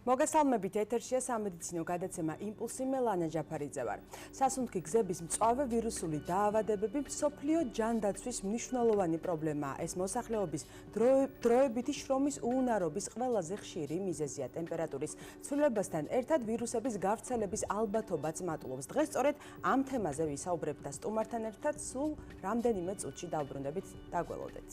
მოგესალმებით, ეთერშია სამედიცინო გადაცემა იმპულსი, მე ლანა ჯაფარიძე ვარ. სასუნთქი გზების მწვავე ვირუსული დაავადებები მსოფლიო ჯანდაცვის მნიშვნელოვანი პრობლემაა. ეს მოსახლეობის დროებითი შრომის უუნარობის ყველაზე ხშირი მიზეზია. ტემპერატურის ცვლილებასთან ერთად ვირუსების გავრცელების ალბათობაც მატულობს. დღეს სწორედ ამ თემაზე ვისაუბრებთ და სტუმართან ერთად სულ რამდენიმე წუთში დავბრუნდებით, დაგველოდეთ.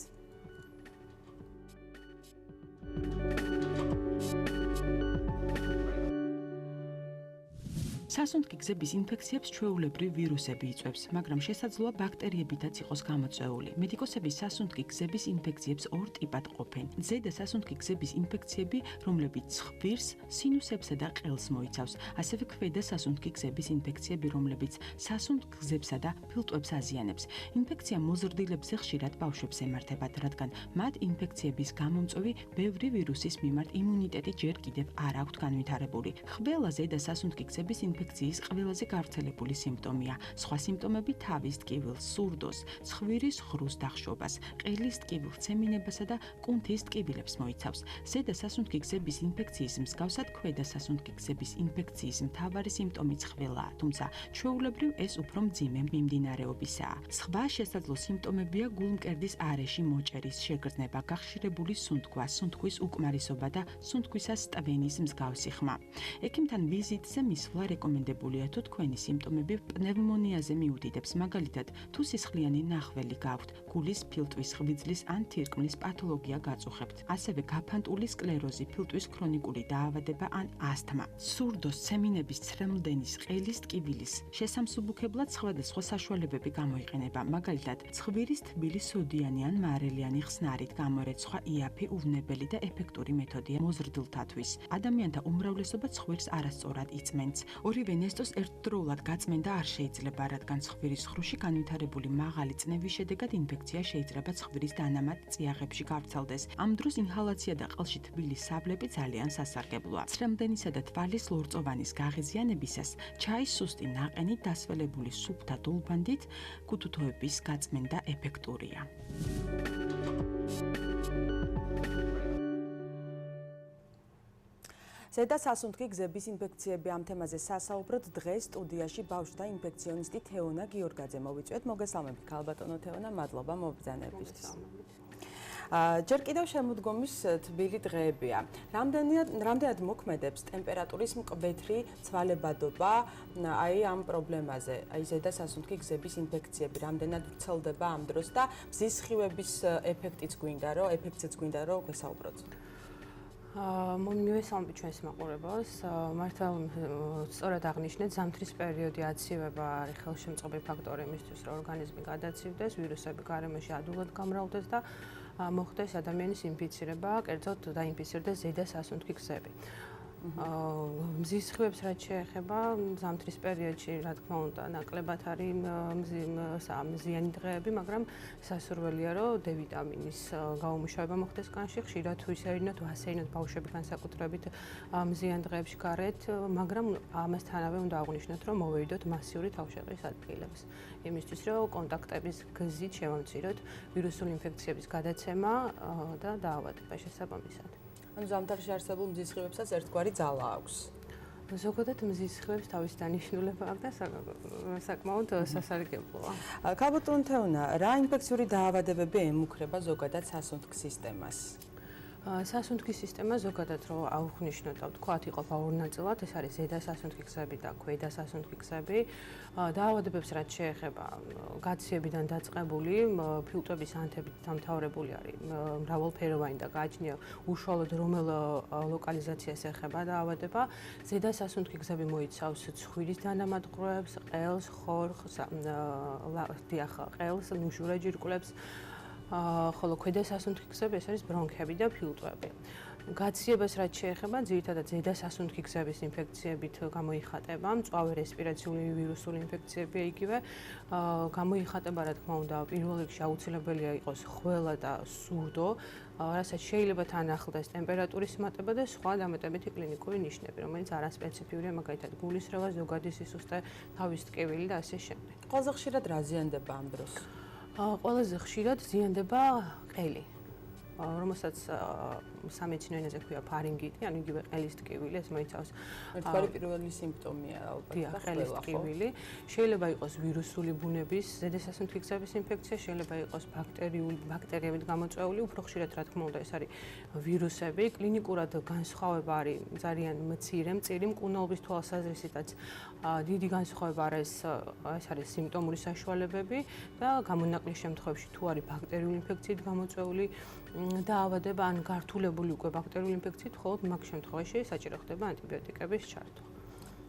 სასუნთქი გზების ინფექციებს ჩვეულებრივ ვირუსები იწვევს, მაგრამ შესაძლოა ბაქტერიებითაც იყოს გამოწვეული. მედიკოსები სასუნთქი გზების ინფექციებს ორ ტიპად ყოფენ. ზედა სასუნთქი გზების ინფექციები, რომლებიც ცხვირს, სინუსებსა და ყელს მოიცავს, ასევე ქვედა სასუნთქი გზების ინფექციები, რომლებიც სასუნთქ გზებსა და ფილტვებს აზიანებს. ინფექცია მოზრდილებზე ხშირად ბავშვებს ემართებათ, რადგან მათ ინფექციების გამომწვევი ბევრი ვირუსის მიმართ იმუნიტეტი ჯერ კიდევ არ აქვთ განვითარებული. ყველა ზედა სასუნთქი გზების ინფექციის ყველაზე გავრცელებული სიმპტომია. სხვა სიმპტომები თავის ტკივილს, სურდოს, ცხვირის ღრუს დახშობას, ყელის ტკივილს, ცემინებასა და კუნთის ტკივილებს მოიცავს. ზედა სასუნთქი გზების ინფექციის მსგავსად ქვედა სასუნთქი გზების ინფექციის მთავარი სიმპტომი ცხვილაა, თუმცა ჩვეულებრივ ეს უფრო მძიმე მიმდინარეობისაა. სხვა შესაძლო სიმპტომებია გულმკერდის არეში მოჭერის შეგრძნება, გახშირებული სუნთქვა, სუნთქვის უკმარისობა და სუნთქვისას ტვენის მსგავსი ხმა. ექიმთან ვიზიტზე მისვლა რეკომენდებულია, თუ თქვენი სიმპტომები პნევმონიაზე მიუდიდებს, მაგალითად, თუ სისხლიანი ნახველი გაქვთ, გულის ფილტვის, ღვიძლის ან თირკმლის პათოლოგია გაწუხებთ, ასევე გაფანტული სკლეროზი, ფილტვის ქრონიკული დაავადება ან ასთმა, სურდოს, ცემინების, ცრემლდენის, ყელის ტკივილის შესამსუბუქებლად სხვადასხვა საშუალებები გამოიყენება, მაგალითად, ცხვირის თბილი სოდიანი ან მარილიანი ხსნარით გამორეცხვა იაფი, უვნებელი და ეფექტური მეთოდია მოზრდილთათვის. ადამიანთა უმრავლესობა ცხვირს არასწორად იწმენს. ორივე ნესტოს ერთდროულად გაწმენდა არ შეიძლება, რადგან ცხვირის ღრუში განვითარებული მაღალი წნევის შედეგად ინფექცია შეიძლება ცხვირის დანამატ წიაღებში გავრცელდეს. ამ დროს ინჰალაცია და ყელში თბილი საბლები ძალიან სასარგებლოა. ცრემლდენისა და თვალის ლორწოვანის გაღიზიანებისას ჩაის სუსტი ნაყენი დასველებული სუფთა დულბანდით კუთუთოების გაწმენდა ეფექტურია. ზედა სასუნთქი გზების ინფექციები ამ თემაზე სასაუბროთ დღეს სტუდიაში ბავშვთა ინფექციონისტი თეონა გიორგაძე მოვიწვიეთ. მოგესალმებით, ქალბატონო თეონა, მადლობა მობრძანებისთვის. ჯერ კიდევ შემოდგომის თბილი დღეებია. რამდენად მოქმედებს ტემპერატურის მკვეთრი ცვალებადობა ამ პრობლემაზე, ზედა სასუნთქი გზების ინფექციები, რამდენად ვრცელდება ამ დროს და მზის სხივების ეფექტიც გვინდა რომ გვესაუბროთ. მივესალმებით ჩვენს მაყურებელს. მართლა სწორად აღნიშნეთ, ზამთრის პერიოდი აცივება არის ხელშემწყობი ფაქტორი იმისთვის, რომ ორგანიზმი გადაცივდეს, ვირუსები გარემოში ადვილად გამრავლდეს და მოხდეს ადამიანის ინფიცირება, კერძოდ დაინფიცირდეს ზედა სასუნთქი გზები. მზის სხივებს რაც შეეხება, ზამთრის პერიოდში, რა თქმა უნდა, ნაკლებად არის მზიანი დღეები, მაგრამ სასურველია, რომ D ვიტამინის გაუმუშავება მოხდეს კანში, ხშირად თუ ისერინოთ, თუ ასერინოთ ბავშვები განსაკუთრებით მზიან დღეებში გარეთ, მაგრამ ამასთანავე უნდა აღვნიშნოთ, რომ მოვიდოთ მასიური თავშეყრის ადგილებს. იმისთვის, რომ კონტაქტების გზით შევამციროთ ვირუსული ინფექციების გადაცემა და დაავადება შესაბამისად. ანუ ზამთარში არსებულ მზის სხივებსაც ერთგვარი ძალა აქვს. ზოგადად მზის სხივებს თავისი დანიშნულება აქვს და საკმაოდ სასარგებლოა. ქალბატონო თეონა, რა ინფექციური დაავადებები ემუქრება ზოგადად სასუნთქ სისტემას? სასუნთქის სისტემა ზოგადად რო აღვნიშნოთ, თქვათ, იყოფა ორ ნაწილად, ეს არის ზედა სასუნთქი გზები და ქვედა სასუნთქი გზები. დაავადებებს რაც შეეხება, გაციებიდან დაწყებული, ფილტვების ანთებით დამთავრებული არის მრავალფეროვანი და გააჩნია უშუალოდ რომელ ლოკალიზაციას ეხება დაავადება. ზედა სასუნთქი გზები მოიცავს ცხვირის დანამატყროებს, ყელს, ხორხს, ყელს, ნუშურაჯირკვლებს. ხოლო ქვედა სასუნთქი გზები ეს არის ბრონქები და ფილტვები. გაციებას რაც შეეხება, ძირითადად ზედა სასუნთქი გზების ინფექციებით გამოიხატება, მწვავე რესპირაციული ვირუსული ინფექციები იგივე გამოიხატება, რა თქმა უნდა, პირველ რიგში აუცილებელია იყოს ხველა და სურდო, რასაც შეიძლება თან ახლდეს ტემპერატურის მატება და სხვა დამატებითი კლინიკური ნიშნები, რომელიც არასპეციფიურია, მაგალითად გულის რევა, ზოგადი სისუსტე, თავის ტკივილი და ასე შემდეგ. ყველაზე ხშირად რა ზიანდება ამ დროს? ყველაზე ხშირად ზიანდება ყელი. რომელსაც სამედიცინო ენაზე ქვია ფარინგიტი, ანუ იგივე ყელის ტკივილი, ეს მოიცავს ერთგვარი პირველი სიმპტომია ალბათ და ყელის ტკივილი. შეიძლება იყოს ვირუსული ბუნების ზედასასუნთქი გზების ინფექცია, შეიძლება იყოს ბაქტერიებით გამოწვეული, უფრო ხშირად რა თქმა უნდა ეს არის ვირუსები. კლინიკურად განსხვავება არის ძალიან მცირე, მწირი მკურნალობის თვალსაზრისითაც დიდი განსხვავება არის ეს არის სიმპტომური საშუალებები და გამონაკლისის შემთხვევაში თუ არის ბაქტერიული ინფექციით გამოწვეული დაავადება ან გართულებული უკვე ბაქტერიული ინფექციით, მხოლოდ მაგ შემთხვევაში საჭირო ხდება ანტიბიოტიკების ჩართვა.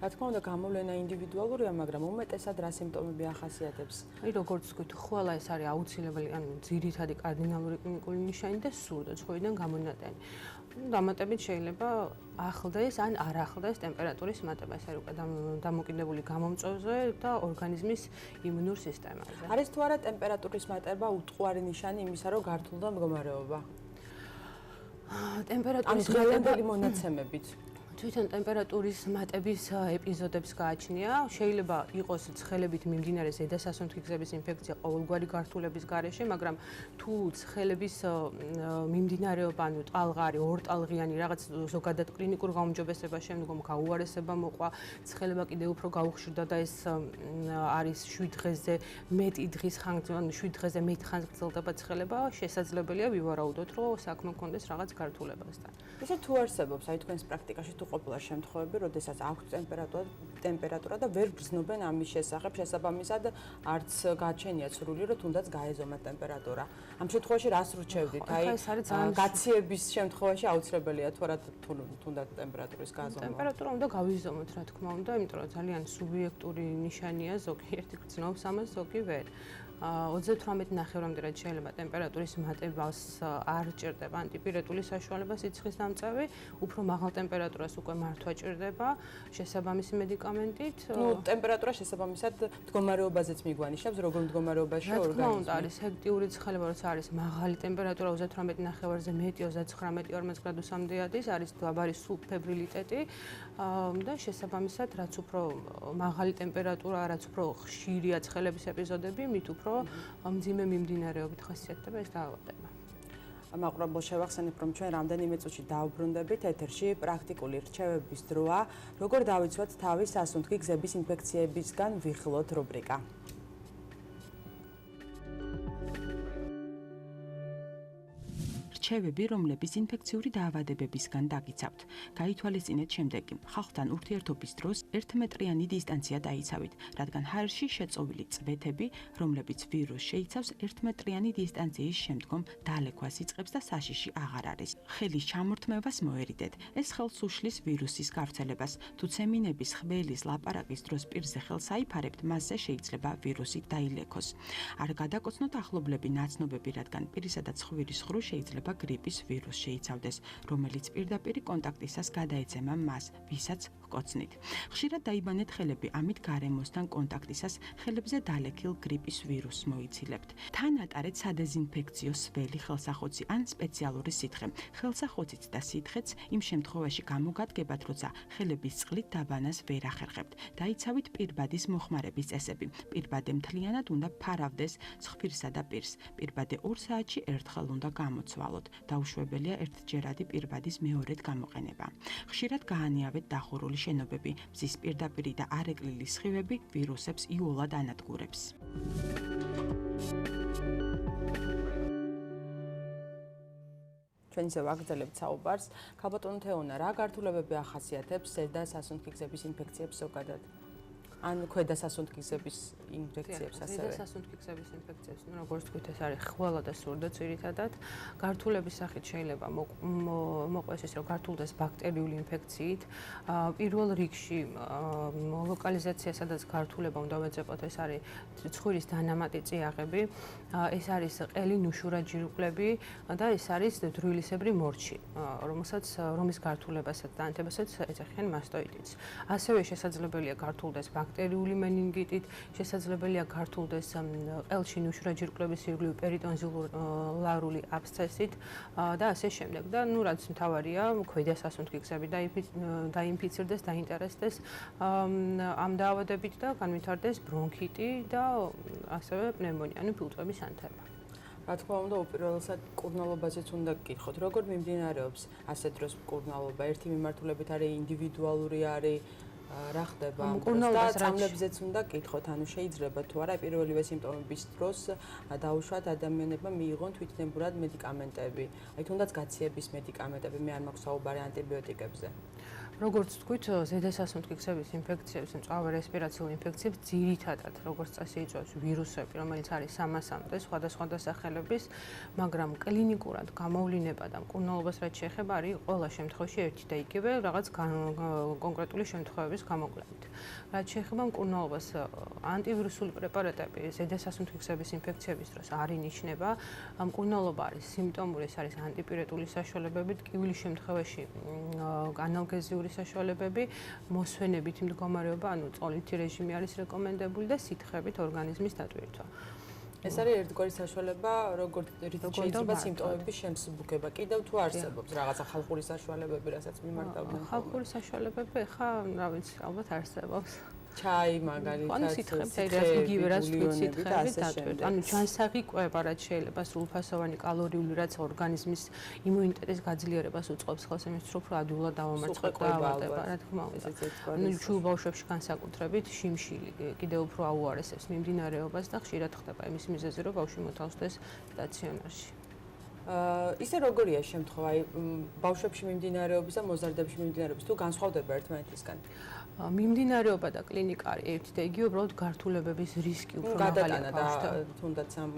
რა თქმა უნდა, გამოვლენა ინდივიდუალურია, მაგრამ უმეტესად რა სიმპტომები ახასიათებს? აი, როგორც ვთქვით, ყველა ეს არის აუცილებელი, ანუ ძირითადი კარდინალური კლინიკური ნიშანი და სურდა ცხოვიდან გამონატენი. დამატებით შეიძლება ახლდეს ან არ ახლდეს ტემპერატურის მატება, ეს არის უკვე დამოკიდებული გამომწვევზე და ორგანიზმის იმუნურ სისტემაზე. არის თუ არა ტემპერატურის მატება უტყუარი ნიშანი იმისა, რომ გართულდა მდგომარეობა? ტემპერატურის მატება მონაცემებით. თვითონ ტემპერატურის მატების ეპიზოდებს გააჩნია. შეიძლება იყოს ცხელებით მიმდინარე ზედასასუნთქი გზების ინფექცია ყოველგვარი გართულების გარეშე, მაგრამ თუ ცხელების მიმდინარეობა, ანუ ტალღარი, ორტალღიანი რაღაც ზოგადად კლინიკურ გაუმჯობესებას შემდგომ გაუარესება მოყვა, ცხელება კიდევ უფრო გაუხშირდა და ეს არის 7 დღეზე მეტი დღის ხანგრძლივი, ანუ 7 დღეზე მეტ ხანს გრძელდება ცხელება, შესაძლებელია ვივარაუდოთ, რომ საქმე მქონდეს რაღაც გართულებასთან. ისე თუ არსებობს, აი თქვენს პრაქტიკაში თუ ყოფილა შემთხვევები, როდესაც აქვს ტემპერატურა და ვერ გრძნობენ ამის შესახებ, შესაბამისად არც გაჩენია სრული, რომ თუნდაც გაეზომათ ტემპერატურა. ამ შემთხვევაში რას რჩევდით? აი, გაციების შემთხვევაში აუცილებელია თუ არა თუნდაც ტემპერატურის გაზომა. ტემპერატურა უნდა გავიზომოთ, რა თქმა უნდა, იმიტომ რომ ძალიან სუბიექტური ნიშანია, ზოგიერთი გრძნობს ამას, ზოგი ვერ. 38.5-მდე რაც შეიძლება ტემპერატურის მატებას არ ჭირდება ანტიპირეტული საშუალება სიცხის დამწევი, უფრო მაღალ ტემპერატურას უკვე მართვა ჭირდება შესაბამისი მედიკამენტით. ნუ ტემპერატურა შესაბამისად მდგომარეობაზეც მიგვანიშნებს, როგორ მდგომარეობაში ორგანიზმი. რა თქმა უნდა, არის ჰექტიური ცხელება, როცა არის მაღალი ტემპერატურა 38.5-ზე მეტი 39-40 გრადუსამდე ადის, არის დაბალი სუბფებრილიტეტი და შესაბამისად რაც უფრო მაღალი ტემპერატურა, რაც უფრო ხშირია ცხელების ეპიზოდები, მით უფრო მძიმე მიმდინარეობით ხასიათდება ეს დაავადება. მაყურებელს შევახსენებ, რომ ჩვენ რამდენიმე წუთში დავბრუნდებით ეთერში პრაქტიკული რჩევების დროა, როგორ დავიცვათ თავის სასუნთქი გზების ინფექციებისგან ვიხილოთ რუბრიკა. რჩევები, რომლების ინფექციური დაავადებებისგან დაგიცავთ. გაითვალისწინეთ შემდეგი: ხალხთან ურთიერთობის დროს 1 მეტრიანი დისტანცია დაიცავით, რადგან ჰაერში შეწოვილი წვეთები, რომლებიც ვირუსს შეიცავს, 1 მეტრიანი დისტანციის შემდგომ დალექვას იწყებს და საშიში აღარ არის. ხელის ჩამორთმევას მოერიდეთ. ეს ხელს უშლის ვირუსის გავრცელებას. თუ ცემინების, ხბელის, ლაპარაკის დროს პირზე ხელს აიფარებთ, მასზე შეიძლება ვირუსი დაილექოს. არ გადაკოცნოთ ახლობლები ნაცნობები, რადგან პირისა და ცხვირის ხრო შეიძლება გრიპის ვირუსს შეიცავდეს, რომელიც პირდაპირ კონტაქტისას გადაეცემა მას, ვისაც ჰკოცნით. ხშირად დაიბანეთ ხელები, ამით გარემოსთან კონტაქტისას ხელებზე დალექილ გრიპის ვირუსს მოიცილებთ. თან ატარეთ სადეზინფექციო სველი ხელსახოცი ან სპეციალური სითხე. ხელსახოცით და სითხეც იმ შემთხვევაში გამოგადგებათ, როცა ხელების წყლით დაბანას ვერ ახერხებთ. დაიცავით პირბადის მოხმარების წესები. პირბადე მთლიანად უნდა ფარავდეს ცხვირსა და პირს. პირბადე 2 საათში ერთხელ უნდა გამოცვალოთ. დაუშვებელია ერთჯერადი პირბადის მეორედ გამოყენება. ხშირად გაანიავეთ დახურული შენობები, მზის პირდაპირი და არეკლილი სხივები ვირუსებს იოლად ანადგურებს. ჩვენ ისე ვაგრძელებთ საუბარს. ქალბატონო თეონა, რა გართულებები ახასიათებს ზედასასუნთქი გზების ინფექციებს ზოგადად? ან ქვედასასუნთქი გზების ინფექციებს ასევე. ზედასასუნთქი გზების ინფექციებს, ну, როგორც თქვით, ეს არის ხველა და სურდა ძირითადად. გართულების სახით შეიძლება მოყვეს ის, რომ გართულდეს ბაქტერიული ინფექციით. პირველ რიგში ლოკალიზაცია, სადაც გართულება უნდა ვეძებოთ, ეს არის ცხვირის დანამატი წიაღები, ეს არის ყელი ნუშურა ჯირკვლები და ეს არის დროილისებრი მორჩი, რომლის გართულებასაც და ანთებასაც ეძახიან მასტოიდიც. ასევე შესაძლებელია გართულდეს ბაქტერიული მენინგიტით, შესაძლებელია გართულდეს ყელში ნუშურა ჯირკვლების ირგვლივ პერიტონზილარული აბსცესით და ასე შემდეგ. და ნუ რაც მთავარია, ქვედასასუნთქი გზები დაინფიცირდეს, დაინტერესდეს ამ დაავადებით და განვითარდეს ბრონქიტი და ასევე პნევმონია, ანუ ფილტვების ანთება. რა თქმა უნდა, უპირველესად მკურნალობაზეც უნდა გკითხოთ. როგორ მიმდინარეობს ასეთ დროს მკურნალობა? ერთი მიმართულებით არის ინდივიდუალური არის რა ხდება? მკურნალობას წამლებზეც უნდა გკითხოთ, ანუ შეიძლება თუ არა პირველივე სიმპტომების დროს დაუშვათ ადამიანებმა მიიღონ თვითნებურად მედიკამენტები. აი თუნდაც გაციების მედიკამენტები, მე არ მაქვს საუბარი ანტიბიოტიკებზე. როგორც თქვით, ზედასასუნთქი გზების ინფექციებს, მწვავე რესპირაციულ ინფექციებს ძირითადად, როგორც წესი იწვევს ვირუსები, რომელიც არის 300-მდე სხვადასხვა დასახელების, მაგრამ კლინიკურად გამოვლინება და მკურნალობას რაც შეეხება, არის ყველა შემთხვევაში ერთი და იგივე რაღაც კონკრეტული შემთხვევების გამოკვლევით. რაც შეეხება მკურნალობას, ანტივირუსული პრეპარატები ზედასასუნთქი გზების ინფექციების დროს არ ინიშნება. მკურნალობა არის სიმპტომური, ეს არის ანტიპირეტული საშუალებები, ტკივილის შემთხვევაში ანალგეზიური საშუალებები, მოსვენებით მდგომარეობა, ანუ წოლითი რეჟიმი არის რეკომენდებული და სითხებით ორგანიზმის დატვირთვა. ეს არის ერთგვარი საშუალება, როგორც შეიძლება სიმპტომების შემსუბუქება. კიდევ თუ არსებობს რაღაცა ხალხური საშუალებები, რასაც მიმართავდნენ. ხალხური საშუალებები ხა, რა ვიცი, ალბათ არსებობს. ჩაი მაგალითად, სითხები, იგივე რაც სითხები დატვირთვა. ანუ ჯანსაღი კვება, რაც შეიძლება სრულფასოვანი კალორიული, რაც ორგანიზმის იმუნიტეტის გაძლიერებას უწყობს ხელს იმისთვის, რომ უფრო ადვილად დავამარცხო დაავადება, რა თქმა უნდა. ანუ ჩულ ბავშვებში განსაკუთრებით შიმშილი კიდევ უფრო აუარესებს მიმდინარეობას და ხშირად ხდება იმის მიზეზი, რომ ბავშვი მოთავსდეს სტაციონარში. ისე როგორია შემთხვევა, აი ბავშვებში მიმდინარეობის და მოზარდებში მიმდინარეობის, თუ განსხვავდება ერთმანეთისგან? მიმდინარეობა და კლინიკა არის ერთი და იგივე, უბრალოდ გართულებების რისკი უფრო მაღალია ბავშვთან. თუნდაც ამ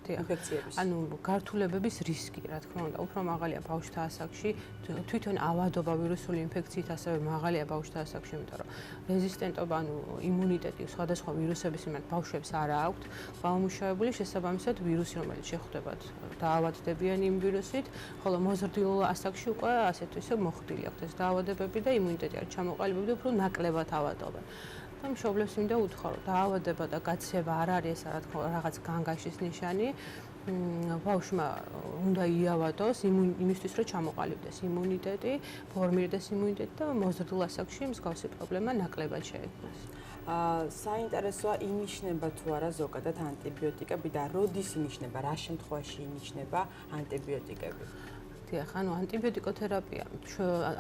ინფექციების. ანუ გართულებების რისკი, რა თქმა უნდა, უფრო მაღალია ბავშვთა ასაკში, თვითონ ავადობა ვირუსული ინფექციით ასევე მაღალია ბავშვთა ასაკში, იმიტომ რომ რეზისტენტობა, ანუ იმუნიტეტი სხვადასხვა ვირუსების მიმართ ბავშვებს არ აქვთ გამომუშავებული, შესაბამისად ვირუსი, რომელიც შეხვდებათ, დაავადდებიან იმ ვირუსით, ხოლო მოზრდილ ასაკში უკვე ასეთ ისე მოხდილი აქვთ ეს დაავადებები და იმუნიტეტი არ ჩამოყალიბებდა და უფრო ნაკლებად ავადობენ. და მშობლებს მინდა უთხრა, რომ დაავადება და გაცევა არ არის რა თქმა უნდა რაღაც განგაშის ნიშანი. ბავშვმა უნდა იავადოს იმისთვის, რომ ჩამოყალიბდეს იმუნიტეტი, ფორმირდეს იმუნიტეტი და მოზრდილ ასაკში მსგავსი პრობლემა ნაკლებად შეექმნას. საინტერესოა ინიშნება თუ არა ზოგადად ანტიბიოტიკები და როდის ინიშნება, რა შემთხვევაში ინიშნება ანტიბიოტიკები? დიახ, ანუ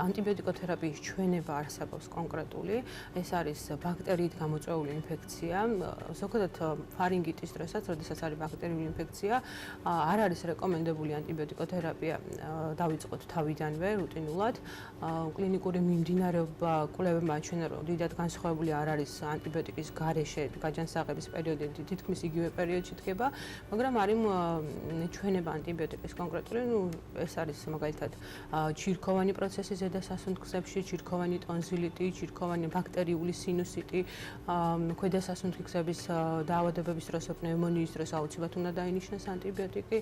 ანტიბიოტიკოთერაპიის ჩვენება არსებობს კონკრეტული. ეს არის ბაქტერიით გამოწვეული ინფექცია. ზოგადად ფარინგიტის დროსაც, როდესაც არის ბაქტერიული ინფექცია, არ არის რეკომენდებული ანტიბიოტიკოთერაპია დავიწყოთ თავიდანვე რუტინულად. კლინიკური მიმდინარეობა კვლევებმა აჩვენა, რომ დიდად განსხვავებული არ არის ანტიბიოტიკის გარეშე გაჯანსაღების პერიოდი, თითქმის იგივე პერიოდში დგება, მაგრამ არის ჩვენება ანტიბიოტიკის კონკრეტული, ეს არის მაგალითად ჩირქოვანი პროცესი ზედასასუნთქგზებში, ჩირქოვანი ტონზილიტი, ჩირქოვანი ბაქტერიული სინუსიტი, ქვედასასუნთქი გზების დაავადებების დროს, პნევმონიის დროს აუცილებლად უნდა დაინიშნოს ანტიბიოტიკი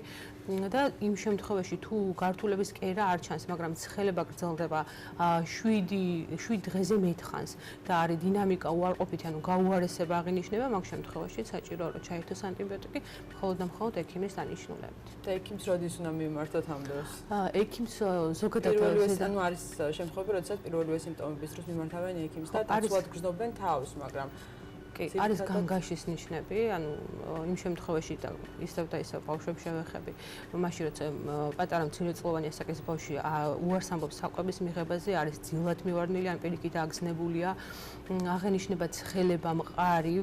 და იმ შემთხვევაში თუ გართულების კერა არ ჩანს, მაგრამ ცხელება გრძელდება 7 დღეზე მეტხანს და არის დინამიკა უარყოფითი, ანუ გაუარესება აღინიშნება, მაგ შემთხვევაში საჭიროა რომ ჩაერთოს ანტიბიოტიკი მხოლოდ და მხოლოდ ექიმის დანიშნულებით. და ექიმს როდის უნდა მიმართოთ ამ დროს? ექიმს ზოგადად ანუ არის შემთხვევები, როდესაც პირველივე სიმპტომების დროს მიმართავენ ექიმს და დაცულად გრძნობენ თავს, მაგრამ არის განგაშის ნიშნები, ანუ იმ შემთხვევაში და ისევ და ისევ ბავშვებს შევეხები, მაშინ როცა პატარა მცირეწლოვანი ასაკის ბავშვი უარს ამბობს საკვების მიღებაზე, არის ძილად მივარდნილი, ან პირიქით აგზნებულია, აღენიშნება ცხელება, მყარი,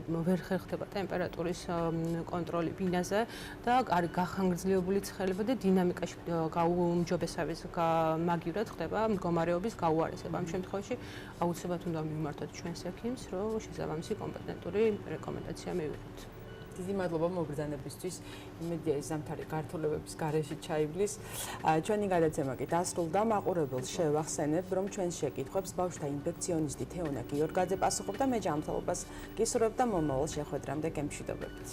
ვერ ხერხდება ტემპერატურის კონტროლი ბინაზე და არის გახანგრძლივებული ცხელება და დინამიკაში გაუმჯობესების მაგივრად ხდება მდგომარეობის გაუარესება. ამ შემთხვევაში აუცილებლად უნდა მიმართოთ ჩვენს ექიმს, რომ შესაბამისი კომპეტენტური რეკომენდაცია მივიღოთ. დიდი მადლობა მოგბრძანებისთვის. იმედია ის ზამთარი გართულებების გარეშე ჩაივლის. ჩვენი გადაცემა კი დასრულდა. მაყურებელს შევახსენებ, რომ ჩვენს შეკითხვებს ბავშვთა ინფექციონისტი თეონა გიორგაძე პასუხობდა. მე ჯანმრთელობას გისურვებ და მომავალ შეხვედრამდე გემშვიდობებით.